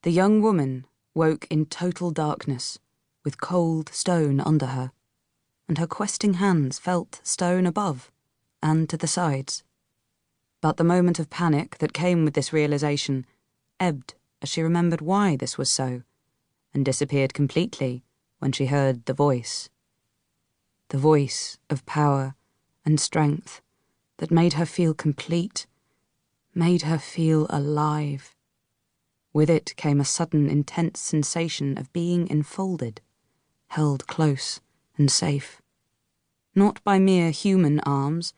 The young woman woke in total darkness, with cold stone under her, and her questing hands felt stone above and to the sides. But the moment of panic that came with this realization ebbed as she remembered why this was so, and disappeared completely when she heard the voice. The voice of power and strength that made her feel complete, made her feel alive. With it came a sudden intense sensation of being enfolded, held close and safe, not by mere human arms,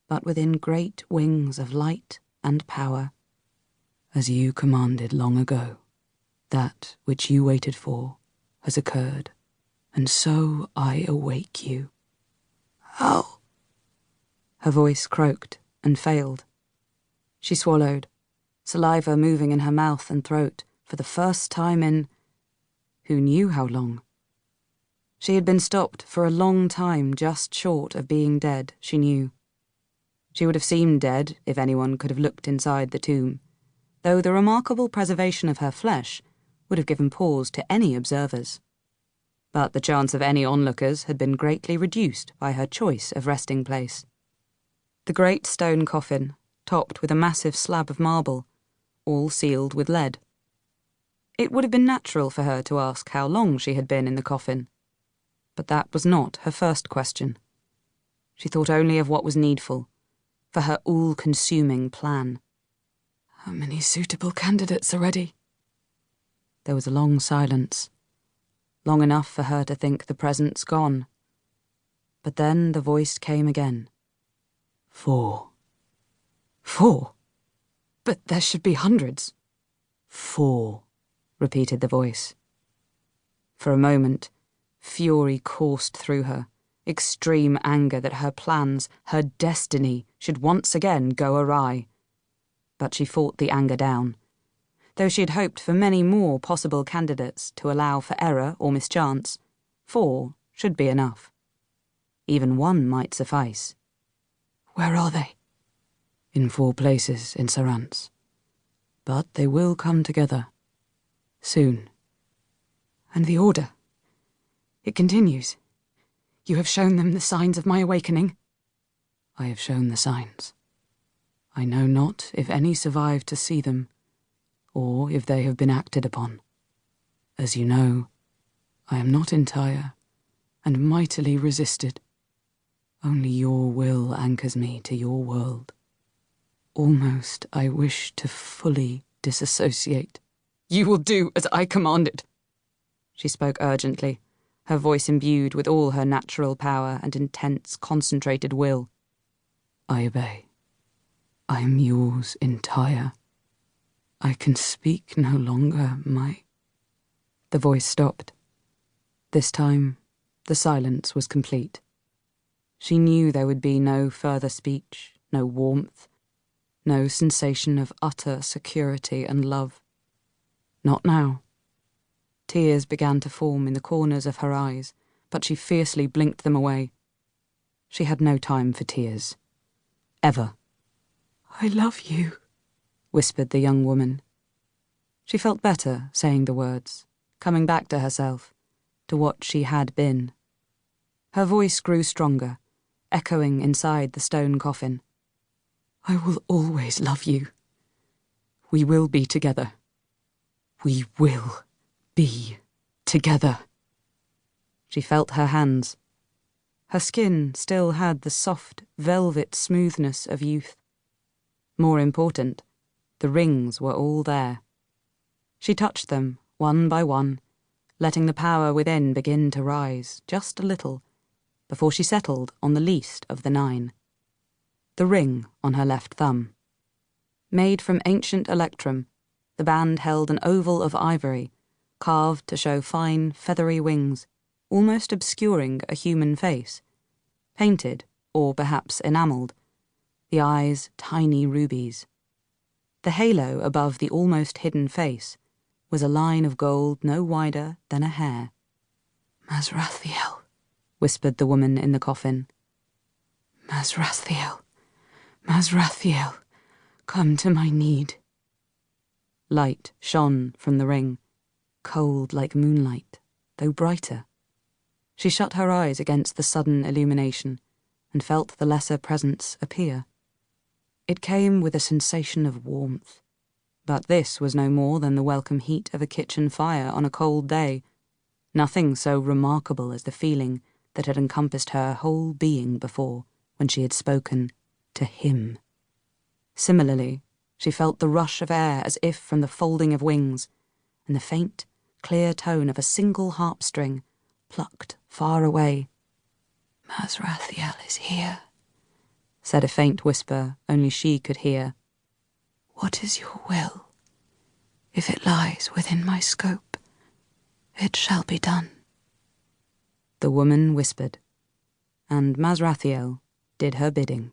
but within great wings of light and power. As you commanded long ago, that which you waited for has occurred, and so I awake you. How? Her voice croaked and failed. She swallowed, saliva moving in her mouth and throat for the first time in who knew how long. She had been stopped for a long time, just short of being dead, she knew. She would have seemed dead if anyone could have looked inside the tomb, though the remarkable preservation of her flesh would have given pause to any observers. But the chance of any onlookers had been greatly reduced by her choice of resting place. The great stone coffin, topped with a massive slab of marble, all sealed with lead. It would have been natural for her to ask how long she had been in the coffin, but that was not her first question. She thought only of what was needful, for her all-consuming plan. How many suitable candidates are ready? There was a long silence, long enough for her to think the presents gone. But then the voice came again. 4. 4? But there should be hundreds. 4, repeated the voice. For a moment, fury coursed through her, extreme anger that her plans, her destiny, should once again go awry. But she fought the anger down, though she had hoped for many more possible candidates to allow for error or mischance. 4 should be enough. Even 1 might suffice. Where are they? In 4 places in Sarance. But they will come together. Soon. And the order? It continues. You have shown them the signs of my awakening. I have shown the signs. I know not if any survive to see them, or if they have been acted upon. As you know, I am not entire, and mightily resisted. Only your will anchors me to your world. Almost I wish to fully disassociate. You will do as I commanded. She spoke urgently, her voice imbued with all her natural power and intense, concentrated will. I obey. I am yours entire. I can speak no longer, my... The voice stopped. This time, the silence was complete. She knew there would be no further speech, no warmth, no sensation of utter security and love. Not now. Tears began to form in the corners of her eyes, but she fiercely blinked them away. She had no time for tears. Ever. I love you, whispered the young woman. She felt better saying the words, coming back to herself, to what she had been. Her voice grew stronger, echoing inside the stone coffin. I will always love you. We will be together. We will be together. She felt her hands. Her skin still had the soft, velvet smoothness of youth. More important, the rings were all there. She touched them, one by one, letting the power within begin to rise, just a little, before she settled on the least of the 9. The ring on her left thumb. Made from ancient electrum, the band held an oval of ivory, carved to show fine, feathery wings, almost obscuring a human face, painted, or perhaps enamelled, the eyes tiny rubies. The halo above the almost hidden face was a line of gold no wider than a hair. Masrathiel, whispered the woman in the coffin. Masrathiel, Masrathiel, come to my need. Light shone from the ring, cold like moonlight, though brighter. She shut her eyes against the sudden illumination and felt the lesser presence appear. It came with a sensation of warmth, but this was no more than the welcome heat of a kitchen fire on a cold day, nothing so remarkable as the feeling that had encompassed her whole being before when she had spoken to him. Similarly, she felt the rush of air as if from the folding of wings, and the faint, clear tone of a single harp string plucked far away. "Mazrathiel is here," said a faint whisper only she could hear. "What is your will? If it lies within my scope, it shall be done." The woman whispered, and Mazrathiel did her bidding.